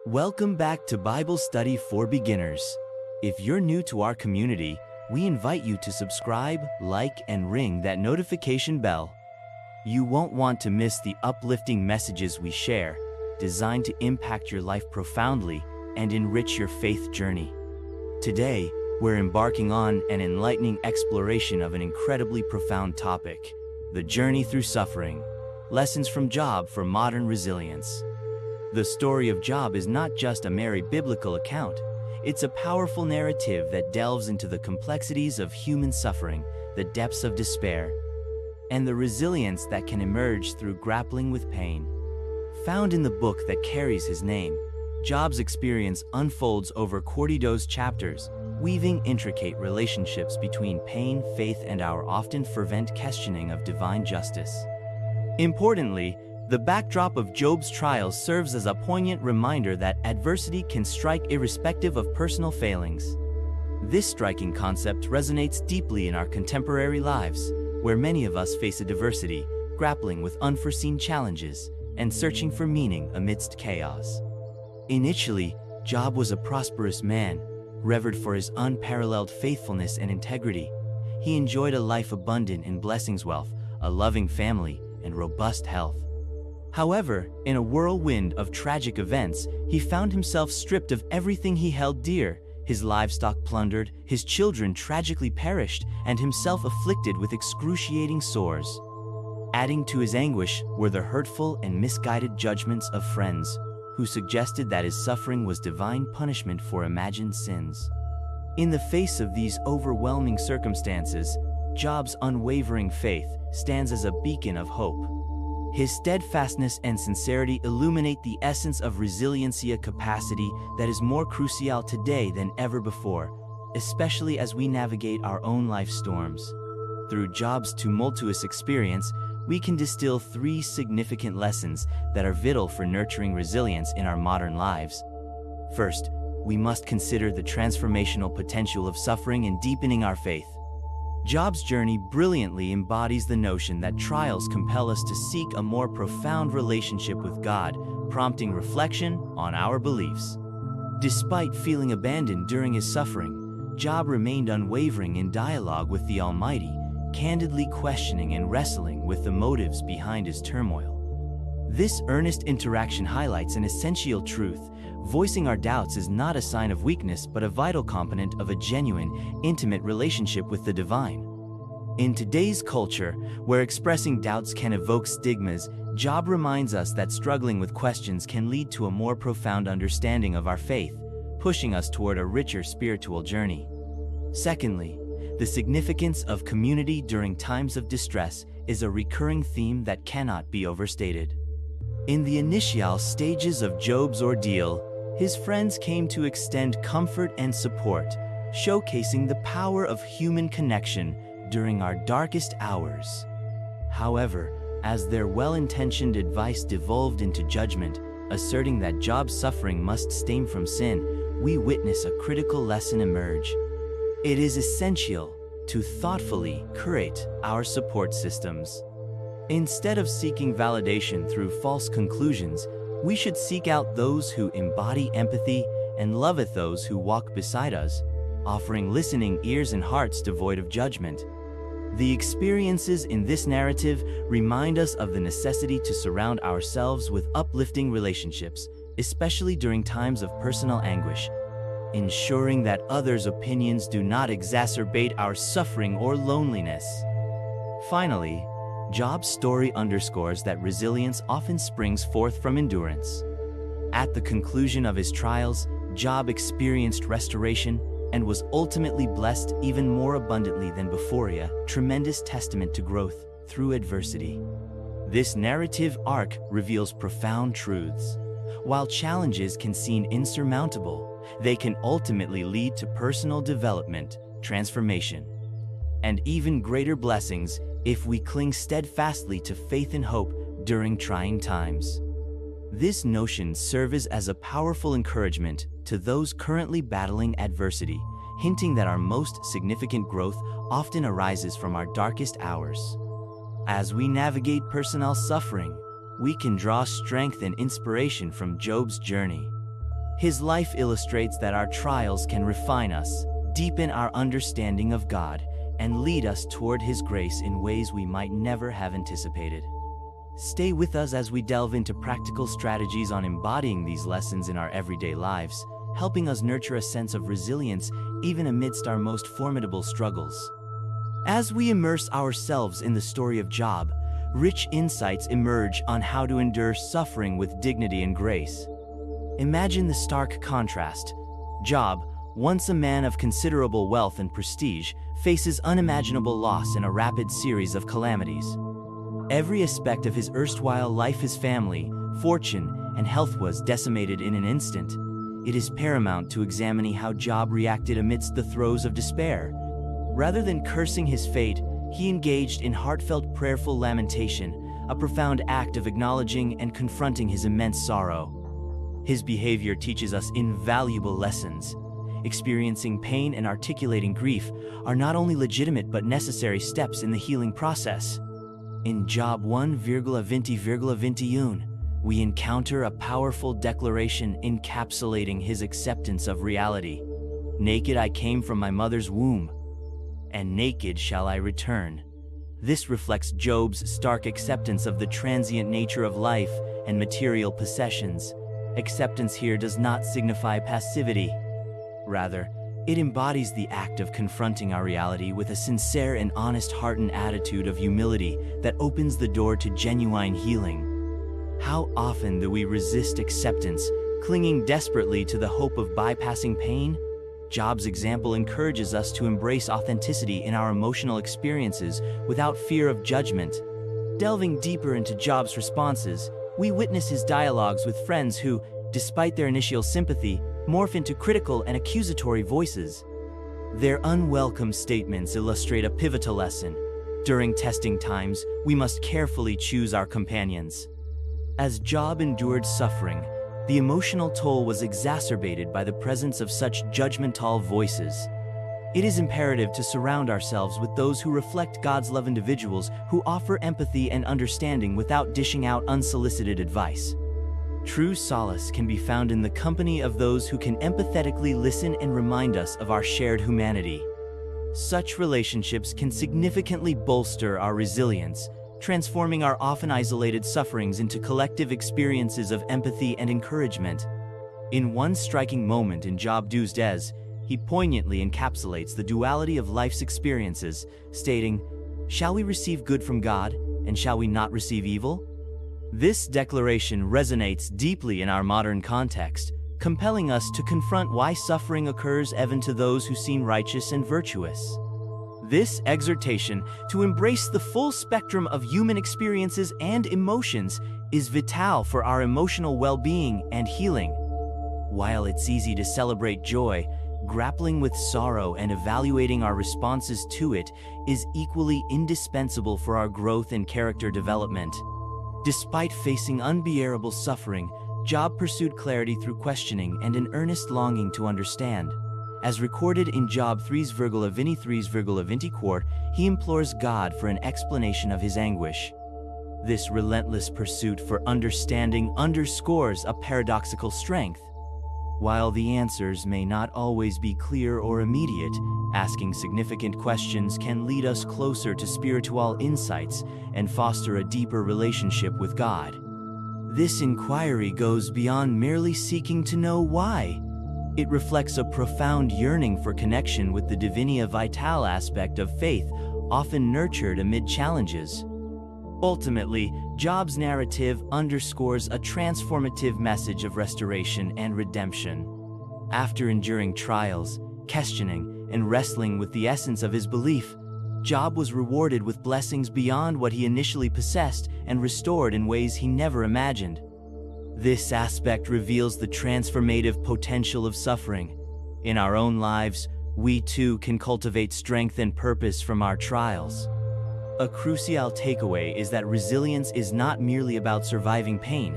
Welcome back to Bible Study for Beginners. If you're new to our community, we invite you to subscribe, like, and ring that notification bell. You won't want to miss the uplifting messages we share, designed to impact your life profoundly and enrich your faith journey. Today, we're embarking on an enlightening exploration of an incredibly profound topic: the journey through suffering. Lessons from Job for modern resilience. The story of Job is not just a merry biblical account. It's a powerful narrative that delves into the complexities of human suffering, the depths of despair, and the resilience that can emerge through grappling with pain. Found in the book that carries his name, Job's experience unfolds over 42 chapters, weaving intricate relationships between pain, faith, and our often fervent questioning of divine justice. Importantly, the backdrop of Job's trials serves as a poignant reminder that adversity can strike irrespective of personal failings. This striking concept resonates deeply in our contemporary lives, where many of us face adversity, grappling with unforeseen challenges, and searching for meaning amidst chaos. Initially, Job was a prosperous man, revered for his unparalleled faithfulness and integrity. He enjoyed a life abundant in blessings, wealth, a loving family, and robust health. However, in a whirlwind of tragic events, he found himself stripped of everything he held dear, his livestock plundered, his children tragically perished, and himself afflicted with excruciating sores. Adding to his anguish were the hurtful and misguided judgments of friends, who suggested that his suffering was divine punishment for imagined sins. In the face of these overwhelming circumstances, Job's unwavering faith stands as a beacon of hope. His steadfastness and sincerity illuminate the essence of resiliency, a capacity that is more crucial today than ever before, especially as we navigate our own life storms. Through Job's tumultuous experience, we can distill 3 significant lessons that are vital for nurturing resilience in our modern lives. First, we must consider the transformational potential of suffering in deepening our faith. Job's journey brilliantly embodies the notion that trials compel us to seek a more profound relationship with God, prompting reflection on our beliefs. Despite feeling abandoned during his suffering, Job remained unwavering in dialogue with the Almighty, candidly questioning and wrestling with the motives behind his turmoil. This earnest interaction highlights an essential truth: voicing our doubts is not a sign of weakness but a vital component of a genuine, intimate relationship with the divine. In today's culture, where expressing doubts can evoke stigmas, Job reminds us that struggling with questions can lead to a more profound understanding of our faith, pushing us toward a richer spiritual journey. Secondly, the significance of community during times of distress is a recurring theme that cannot be overstated. In the initial stages of Job's ordeal, his friends came to extend comfort and support, showcasing the power of human connection during our darkest hours. However, as their well-intentioned advice devolved into judgment, asserting that Job's suffering must stem from sin, we witness a critical lesson emerge. It is essential to thoughtfully curate our support systems. Instead of seeking validation through false conclusions, we should seek out those who embody empathy and loveth those who walk beside us, offering listening ears and hearts devoid of judgment. The experiences in this narrative remind us of the necessity to surround ourselves with uplifting relationships, especially during times of personal anguish, ensuring that others' opinions do not exacerbate our suffering or loneliness. Finally, Job's story underscores that resilience often springs forth from endurance. At the conclusion of his trials, Job experienced restoration and was ultimately blessed even more abundantly than before, a tremendous testament to growth through adversity. This narrative arc reveals profound truths. While challenges can seem insurmountable, they can ultimately lead to personal development, transformation, and even greater blessings if we cling steadfastly to faith and hope during trying times. This notion serves as a powerful encouragement to those currently battling adversity, hinting that our most significant growth often arises from our darkest hours. As we navigate personal suffering, we can draw strength and inspiration from Job's journey. His life illustrates that our trials can refine us, deepen our understanding of God, and lead us toward His grace in ways we might never have anticipated. Stay with us as we delve into practical strategies on embodying these lessons in our everyday lives, helping us nurture a sense of resilience even amidst our most formidable struggles. As we immerse ourselves in the story of Job, rich insights emerge on how to endure suffering with dignity and grace. Imagine the stark contrast. Job, once a man of considerable wealth and prestige, faces unimaginable loss in a rapid series of calamities. Every aspect of his erstwhile life, his family, fortune, and health was decimated in an instant. It is paramount to examine how Job reacted amidst the throes of despair. Rather than cursing his fate, he engaged in heartfelt prayerful lamentation, a profound act of acknowledging and confronting his immense sorrow. His behavior teaches us invaluable lessons. Experiencing pain and articulating grief are not only legitimate but necessary steps in the healing process. In Job 1:20-21, we encounter a powerful declaration encapsulating his acceptance of reality. Naked I came from my mother's womb, and naked shall I return. This reflects Job's stark acceptance of the transient nature of life and material possessions. Acceptance here does not signify passivity. Rather, it embodies the act of confronting our reality with a sincere and honest heart and attitude of humility that opens the door to genuine healing. How often do we resist acceptance, clinging desperately to the hope of bypassing pain? Job's example encourages us to embrace authenticity in our emotional experiences without fear of judgment. Delving deeper into Job's responses, we witness his dialogues with friends who, despite their initial sympathy, morph into critical and accusatory voices. Their unwelcome statements illustrate a pivotal lesson. During testing times, we must carefully choose our companions. As Job endured suffering, the emotional toll was exacerbated by the presence of such judgmental voices. It is imperative to surround ourselves with those who reflect God's love, individuals who offer empathy and understanding without dishing out unsolicited advice. True solace can be found in the company of those who can empathetically listen and remind us of our shared humanity. Such relationships can significantly bolster our resilience, transforming our often isolated sufferings into collective experiences of empathy and encouragement. In one striking moment in Job 2:10, he poignantly encapsulates the duality of life's experiences, stating, "Shall we receive good from God, and shall we not receive evil?" This declaration resonates deeply in our modern context, compelling us to confront why suffering occurs even to those who seem righteous and virtuous. This exhortation to embrace the full spectrum of human experiences and emotions is vital for our emotional well-being and healing. While it's easy to celebrate joy, grappling with sorrow and evaluating our responses to it is equally indispensable for our growth and character development. Despite facing unbearable suffering, Job pursued clarity through questioning and an earnest longing to understand. As recorded in Job 3:23-24, he implores God for an explanation of his anguish. This relentless pursuit for understanding underscores a paradoxical strength. While the answers may not always be clear or immediate, asking significant questions can lead us closer to spiritual insights and foster a deeper relationship with God. This inquiry goes beyond merely seeking to know why. It reflects a profound yearning for connection with the divinia vital aspect of faith, often nurtured amid challenges. Ultimately, Job's narrative underscores a transformative message of restoration and redemption. After enduring trials, questioning, and wrestling with the essence of his belief, Job was rewarded with blessings beyond what he initially possessed and restored in ways he never imagined. This aspect reveals the transformative potential of suffering. In our own lives, we too can cultivate strength and purpose from our trials. A crucial takeaway is that resilience is not merely about surviving pain.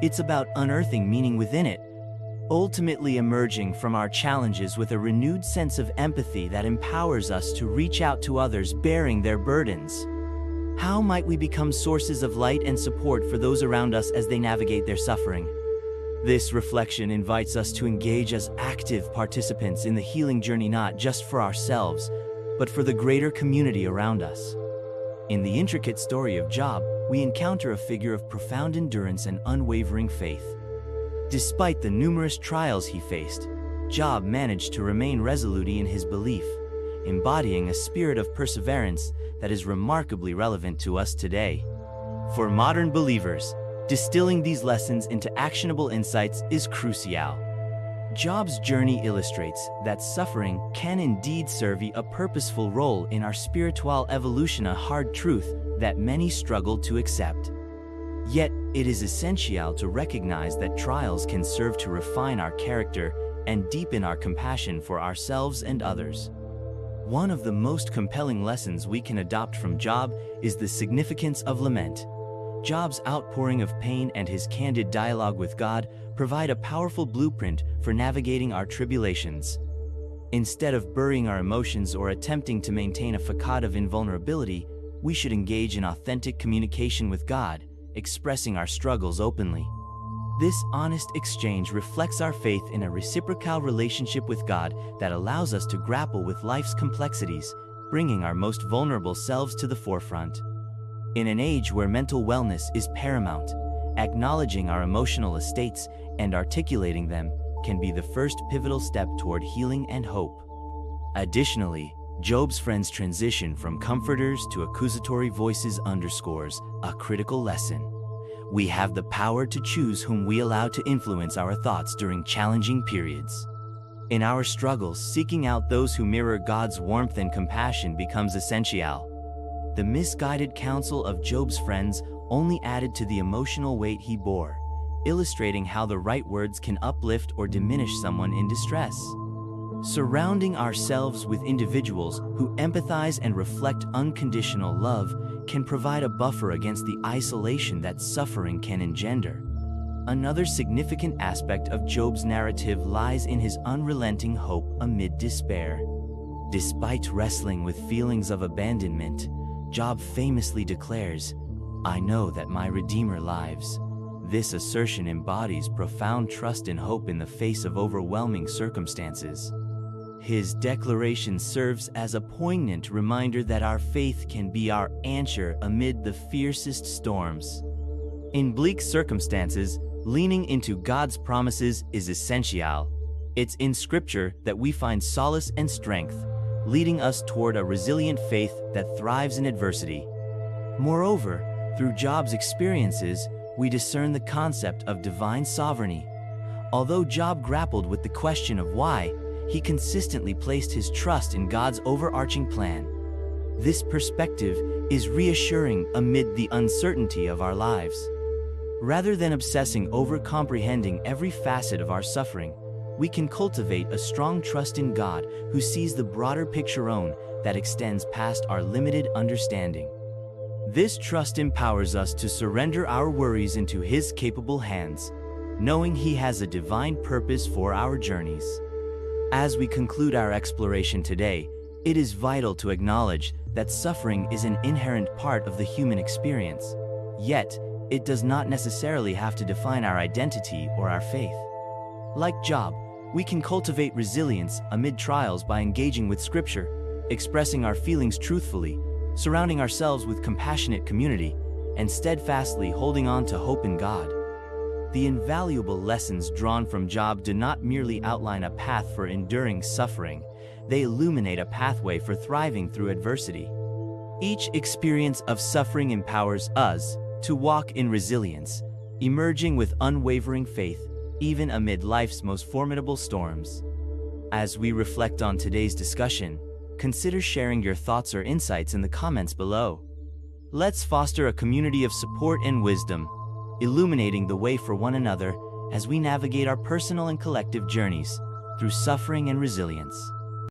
It's about unearthing meaning within it, ultimately emerging from our challenges with a renewed sense of empathy that empowers us to reach out to others bearing their burdens. How might we become sources of light and support for those around us as they navigate their suffering? This reflection invites us to engage as active participants in the healing journey, not just for ourselves, but for the greater community around us. In the intricate story of Job, we encounter a figure of profound endurance and unwavering faith. Despite the numerous trials he faced, Job managed to remain resolute in his belief, embodying a spirit of perseverance that is remarkably relevant to us today. For modern believers, distilling these lessons into actionable insights is crucial. Job's journey illustrates that suffering can indeed serve a purposeful role in our spiritual evolution, a hard truth that many struggle to accept. Yet, it is essential to recognize that trials can serve to refine our character and deepen our compassion for ourselves and others. One of the most compelling lessons we can adopt from Job is the significance of lament. Job's outpouring of pain and his candid dialogue with God provide a powerful blueprint for navigating our tribulations. Instead of burying our emotions or attempting to maintain a facade of invulnerability, we should engage in authentic communication with God, expressing our struggles openly. This honest exchange reflects our faith in a reciprocal relationship with God that allows us to grapple with life's complexities, bringing our most vulnerable selves to the forefront. In an age where mental wellness is paramount, acknowledging our emotional estates and articulating them can be the first pivotal step toward healing and hope. Additionally, Job's friends' transition from comforters to accusatory voices underscores a critical lesson. We have the power to choose whom we allow to influence our thoughts during challenging periods. In our struggles, seeking out those who mirror God's warmth and compassion becomes essential. The misguided counsel of Job's friends only added to the emotional weight he bore, illustrating how the right words can uplift or diminish someone in distress. Surrounding ourselves with individuals who empathize and reflect unconditional love can provide a buffer against the isolation that suffering can engender. Another significant aspect of Job's narrative lies in his unrelenting hope amid despair. Despite wrestling with feelings of abandonment, Job famously declares, "I know that my Redeemer lives." This assertion embodies profound trust and hope in the face of overwhelming circumstances. His declaration serves as a poignant reminder that our faith can be our anchor amid the fiercest storms. In bleak circumstances, leaning into God's promises is essential. It's in Scripture that we find solace and strength, leading us toward a resilient faith that thrives in adversity. Moreover, through Job's experiences, we discern the concept of divine sovereignty. Although Job grappled with the question of why, he consistently placed his trust in God's overarching plan. This perspective is reassuring amid the uncertainty of our lives. Rather than obsessing over comprehending every facet of our suffering, we can cultivate a strong trust in God who sees the broader picture that extends past our limited understanding. This trust empowers us to surrender our worries into His capable hands, knowing He has a divine purpose for our journeys. As we conclude our exploration today, it is vital to acknowledge that suffering is an inherent part of the human experience. Yet, it does not necessarily have to define our identity or our faith. Like Job, we can cultivate resilience amid trials by engaging with Scripture, expressing our feelings truthfully, surrounding ourselves with compassionate community, and steadfastly holding on to hope in God. The invaluable lessons drawn from Job do not merely outline a path for enduring suffering, they illuminate a pathway for thriving through adversity. Each experience of suffering empowers us to walk in resilience, emerging with unwavering faith, even amid life's most formidable storms. As we reflect on today's discussion, consider sharing your thoughts or insights in the comments below. Let's foster a community of support and wisdom, illuminating the way for one another as we navigate our personal and collective journeys through suffering and resilience.